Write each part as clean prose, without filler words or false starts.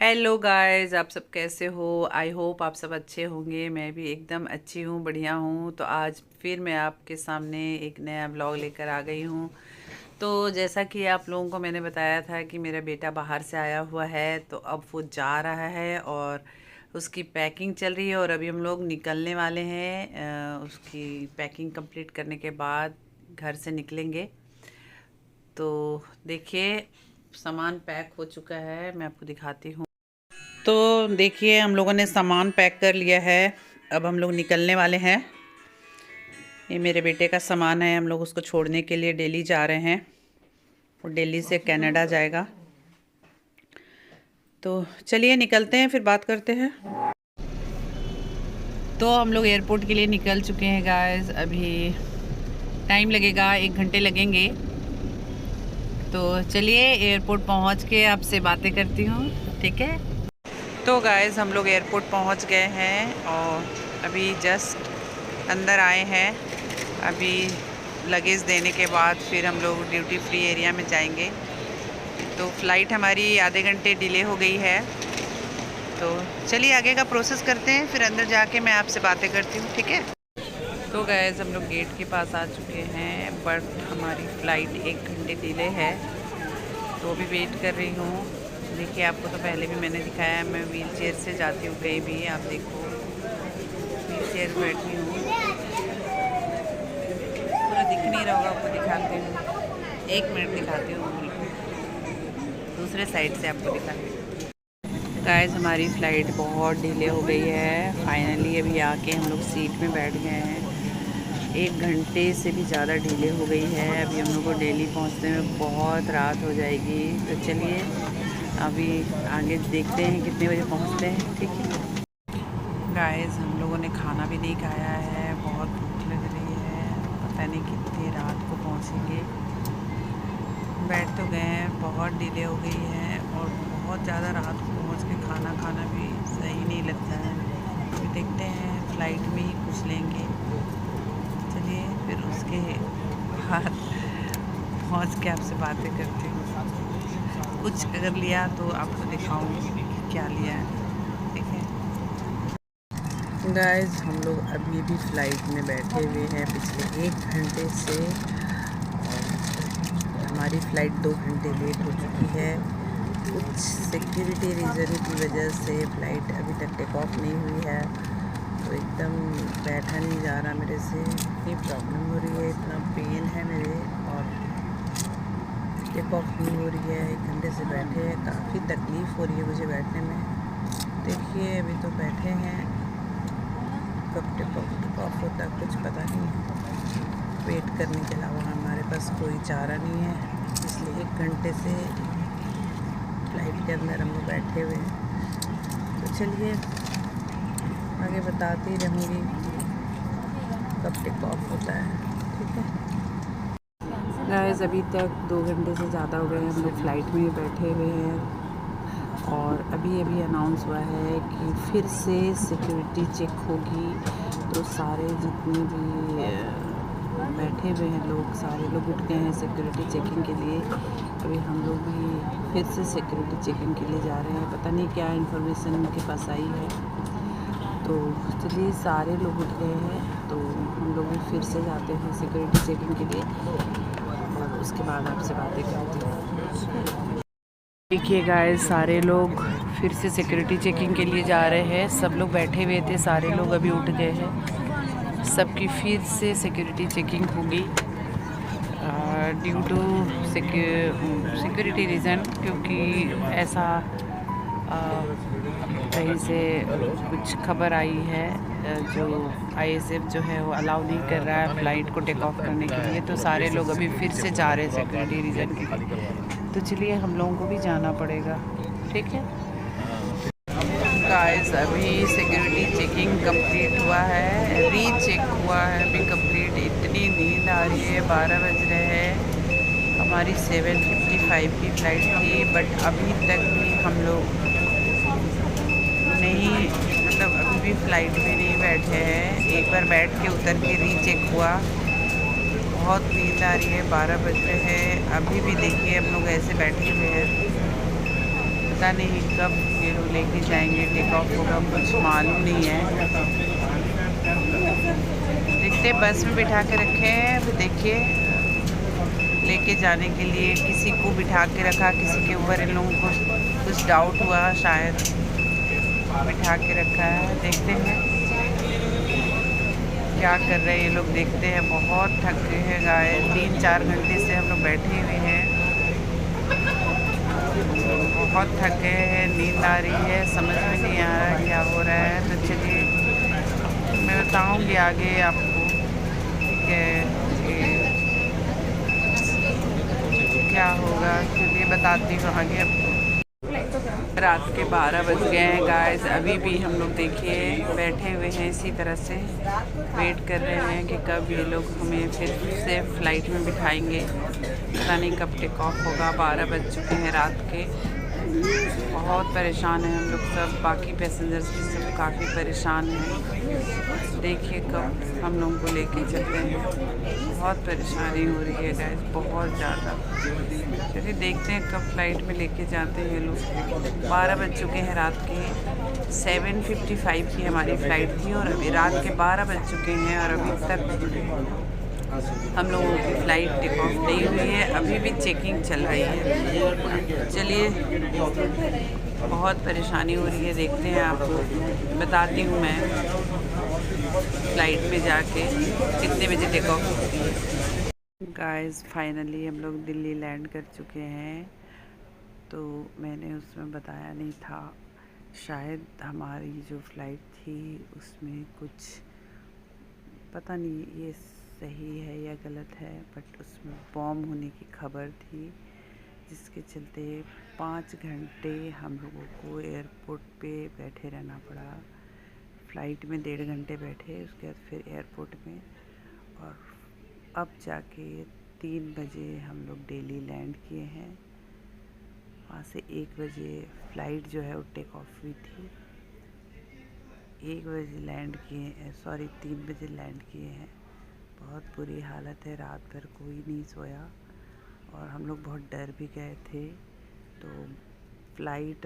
Hello guys, आप सब कैसे हो। आई होप आप सब अच्छे होंगे। मैं भी एकदम अच्छी हूँ, बढ़िया हूँ। तो आज फिर मैं आपके सामने एक नया ब्लॉग लेकर आ गई हूँ। तो जैसा कि आप लोगों को मैंने बताया था कि मेरा बेटा बाहर से आया हुआ है, तो अब वो जा रहा है और उसकी पैकिंग चल रही है और अभी हम लोग निकलने वाले हैं। उसकी पैकिंग कंप्लीट करने के बाद घर से निकलेंगे। तो देखिए, सामान पैक हो चुका है, मैं आपको दिखाती हूँ। तो देखिए, हम लोगों ने सामान पैक कर लिया है। अब हम लोग निकलने वाले हैं। ये मेरे बेटे का सामान है, हम लोग उसको छोड़ने के लिए दिल्ली जा रहे हैं। वो दिल्ली से कनाडा जाएगा। तो चलिए निकलते हैं, फिर बात करते हैं। तो हम लोग एयरपोर्ट के लिए निकल चुके हैं गाइस। अभी टाइम लगेगा, 1 घंटे लगेंगे। तो चलिए एयरपोर्ट पहुंच के आपसे बातें करती हूँ, ठीक है। तो गाइस, हम लोग एयरपोर्ट पहुंच गए हैं और अभी जस्ट अंदर आए हैं। अभी लगेज देने के बाद फिर हम लोग ड्यूटी फ्री एरिया में जाएंगे। तो फ़्लाइट हमारी आधे घंटे डिले हो गई है। तो चलिए आगे का प्रोसेस करते हैं, फिर अंदर जाके मैं आपसे बातें करती हूँ, ठीक है। तो गाइस, हम लोग गेट के पास आ चुके हैं, बट हमारी फ़्लाइट 1 घंटे डिले है। तो अभी वेट कर रही हूँ। देखिए, आपको तो पहले भी मैंने दिखाया है, मैं व्हील चेयर से जाती हूँ कहीं भी। आप देखो, व्हील चेयर बैठी हूँ। पूरा दिख नहीं रहा होगा, आपको दिखाती हूँ। 1 मिनट दिखाती हूँ, दूसरे साइड से आपको दिखाती हूँ। गाइस, हमारी फ़्लाइट बहुत डिले हो गई है। फाइनली अभी आके हम लोग सीट में बैठ गए हैं। 1 घंटे से भी ज़्यादा डिले हो गई है। अभी हम लोग को दिल्ली पहुंचने में बहुत रात हो जाएगी। तो चलिए अभी आगे देखते हैं कितने बजे पहुंचते हैं, ठीक है। गाइस, हम लोगों ने खाना भी नहीं खाया है, बहुत भूख लग रही है। पता नहीं कितनी रात को पहुंचेंगे। बैठ तो गए हैं, बहुत डिले हो गई है और बहुत ज़्यादा रात को पहुंच के खाना खाना भी सही नहीं लगता है। फिर देखते हैं, फ़्लाइट में ही कुछ लेंगे। चलिए फिर उसके बाद पहुंच के आपसे बातें करती हूँ। कुछ अगर लिया तो आपको दिखाऊंगी क्या लिया है, ठीक है। गाइस, हम लोग अभी भी फ़्लाइट में बैठे हुए हैं पिछले 1 घंटे से। हमारी फ़्लाइट 2 घंटे लेट हो चुकी है। कुछ सिक्योरिटी रीज़न की वजह से फ़्लाइट अभी तक टेक ऑफ नहीं हुई है। तो एकदम बैठा नहीं जा रहा मेरे से, इतनी प्रॉब्लम हो रही है, इतना पेन है मेरे, और टेक ऑफ नहीं हो रही है। 1 घंटे से बैठे हैं, काफ़ी तकलीफ़ हो रही है मुझे बैठने में। देखिए, अभी तो बैठे हैं, कब टेक ऑफ होता कुछ पता नहीं है। वेट करने के अलावा हमारे पास कोई चारा नहीं है, इसलिए 1 घंटे से फ्लाइट के अंदर हम लोग बैठे हुए हैं। तो चलिए आगे बताती रहूँगी कब टेक ऑफ होता है, ठीक है। गाइस, अभी तक 2 घंटे से ज़्यादा हो गए हैं, हम लोग फ़्लाइट में बैठे हुए हैं। और अभी अभी अनाउंस हुआ है कि फिर से सिक्योरिटी चेक होगी। तो सारे जितने भी बैठे हुए हैं लोग, सारे लोग उठ गए हैं सिक्योरिटी चेकिंग के लिए। अभी हम लोग भी फिर से सिक्योरिटी चेकिंग के लिए जा रहे हैं। पता नहीं क्या इन्फॉर्मेशन उनके पास आई है। तो चलिए, सारे लोग उठ गए हैं, तो हम लोग भी फिर से जाते हैं सिक्योरिटी चेकिंग के लिए और उसके बाद आपसे बातें करते हैं। देखिए गाइस, सारे लोग फिर से सिक्योरिटी चेकिंग के लिए जा रहे हैं। सब लोग बैठे हुए थे, सारे लोग अभी उठ गए हैं। सबकी फिर से सिक्योरिटी चेकिंग होगी ड्यू टू सिक्योरिटी रीज़न, क्योंकि ऐसा कहीं से कुछ खबर आई है। जो आईएसएफ जो है वो अलाउ नहीं कर रहा है फ़्लाइट को टेक ऑफ करने के लिए। तो सारे लोग अभी फिर से जा रहे हैं सिक्योरिटी रीज़न के लिए। तो चलिए हम लोगों को भी जाना पड़ेगा, ठीक है। गाइस, अभी सिक्योरिटी चेकिंग कंप्लीट हुआ है, रीचेक हुआ है अभी कंप्लीट। इतनी नींद आ रही है, 12 बज रहे हैं। हमारी 7:55 की फ़्लाइट थी, बट अभी तक भी हम लोग नहीं, मतलब अभी भी फ़्लाइट में नहीं बैठे हैं। एक बार बैठ के उतर के रीचेक हुआ। बहुत नींद आ रही है, 12 बज रहे हैं। अभी भी देखिए हम लोग ऐसे बैठे हुए हैं, पता नहीं कब ये लोग लेके जाएंगे, टेक ऑफ होगा, कुछ मालूम नहीं है। देखते बस में बिठा के रखे हैं। अभी देखिए लेके जाने के लिए किसी को बिठा के रखा, किसी के ऊपर इन लोगों को कुछ डाउट हुआ, शायद बिठा के रखा है। देखते हैं क्या कर रहे हैं ये लोग, देखते हैं। बहुत थक गए हैं गाय, 3-4 घंटे से हम लोग बैठे हुए हैं, बहुत थक गए हैं, नींद आ रही है, समझ में नहीं आ रहा क्या हो रहा है। तो चलिए मैं बताऊंगी आगे आपको, ठीक है, क्या होगा, चलिए बताती हूँ आगे आपको। रात के 12 बज गए हैं गाइस, अभी भी हम लोग देखिए बैठे हुए हैं इसी तरह से, वेट कर रहे हैं कि कब ये लोग हमें फिर से फ़्लाइट में बिठाएंगे। पता नहीं कब टेक ऑफ होगा। 12 बज चुके हैं रात के। बहुत परेशान हैं हम लोग सब, बाकी पैसेंजर्स भी सब काफ़ी परेशान हैं। देखिए कब हम लोगों को लेके चलते हैं, बहुत परेशानी हो रही है गाइस, बहुत ज़्यादा। चलिए देखते हैं कब फ़्लाइट में लेके जाते हैं ये लोग। 12 बज चुके हैं रात के, 7:55 की हमारी फ़्लाइट थी और अभी रात के 12 बज चुके हैं और अभी तक हम लोगों की फ़्लाइट टेक ऑफ नहीं हुई है, अभी भी चेकिंग चल रही है। चलिए बहुत परेशानी हो रही है, देखते हैं, आपको बताती हूँ मैं फ़्लाइट में जाके कितने बजे टेक ऑफ होती है। गाइस फाइनली हम लोग दिल्ली लैंड कर चुके हैं। तो मैंने उसमें बताया नहीं था, शायद हमारी जो फ़्लाइट थी उसमें कुछ, पता नहीं ये सही है या गलत है, बट उसमें बॉम्ब होने की खबर थी, जिसके चलते 5 घंटे हम लोगों को एयरपोर्ट पे बैठे रहना पड़ा। फ़्लाइट में 1.5 घंटे बैठे, उसके बाद फिर एयरपोर्ट में, और अब जाके 3 बजे हम लोग दिल्ली लैंड किए हैं। वहाँ से 1 बजे फ़्लाइट जो है वो टेक ऑफ हुई थी। 1 बजे लैंड किए, सॉरी 3 बजे लैंड किए हैं। बहुत बुरी हालत है, रात भर कोई नहीं सोया और हम लोग बहुत डर भी गए थे। तो फ़्लाइट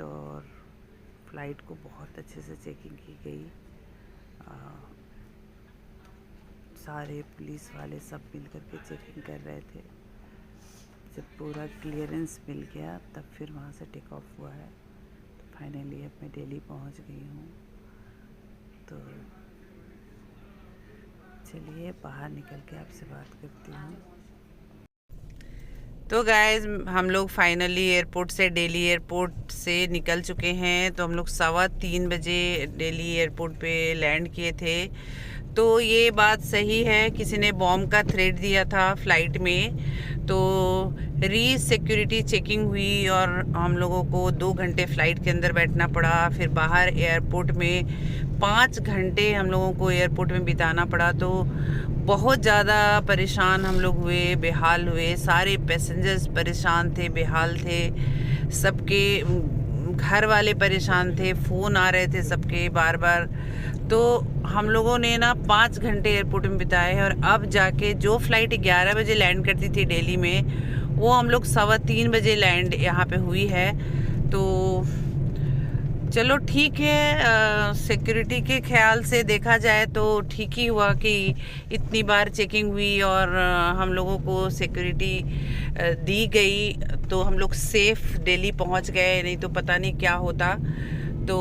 को बहुत अच्छे से चेकिंग की गई। सारे पुलिस वाले सब मिल कर के चेकिंग कर रहे थे। जब पूरा क्लियरेंस मिल गया तब फिर वहाँ से टेक ऑफ हुआ है। तो फाइनली अब मैं दिल्ली पहुँच गई हूँ। तो चलिए बाहर निकल के आपसे बात करती हूँ। तो गाइस हम लोग फाइनली एयरपोर्ट से, दिल्ली एयरपोर्ट से निकल चुके हैं। तो हम लोग 3:15 बजे दिल्ली एयरपोर्ट पे लैंड किए थे। तो ये बात सही है, किसी ने बॉम्ब का थ्रेट दिया था फ़्लाइट में, तो सिक्योरिटी चेकिंग हुई और हम लोगों को 2 घंटे फ़्लाइट के अंदर बैठना पड़ा। फिर बाहर एयरपोर्ट में 5 घंटे हम लोगों को एयरपोर्ट में बिताना पड़ा। तो बहुत ज़्यादा परेशान हम लोग हुए, बेहाल हुए, सारे पैसेंजर्स परेशान थे, बेहाल थे, सबके घर वाले परेशान थे, फ़ोन आ रहे थे सबके बार बार। तो हम लोगों ने ना 5 घंटे एयरपोर्ट में बिताए हैं और अब जाके जो फ़्लाइट 11 बजे लैंड करती थी दिल्ली में, वो हम लोग 3:15 बजे लैंड यहाँ पे हुई है। तो चलो ठीक है, सिक्योरिटी के ख्याल से देखा जाए तो ठीक ही हुआ कि इतनी बार चेकिंग हुई और हम लोगों को सिक्योरिटी दी गई, तो हम लोग सेफ़ दिल्ली पहुंच गए, नहीं तो पता नहीं क्या होता। तो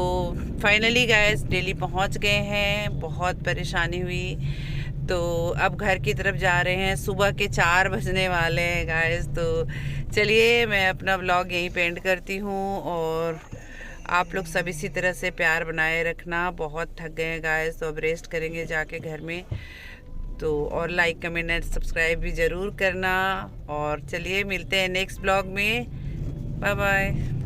फाइनली गाइस दिल्ली पहुंच गए हैं, बहुत परेशानी हुई। तो अब घर की तरफ जा रहे हैं, सुबह के 4 बजने वाले हैं गाइस। तो चलिए मैं अपना व्लॉग यहीं पे एंड करती हूँ और आप लोग सब इसी तरह से प्यार बनाए रखना। बहुत थक गए हैं गाइस, तो अब रेस्ट करेंगे जाके घर में। तो और लाइक कमेंट एंड सब्सक्राइब भी ज़रूर करना। और चलिए मिलते हैं नेक्स्ट ब्लॉग में, बाय बाय।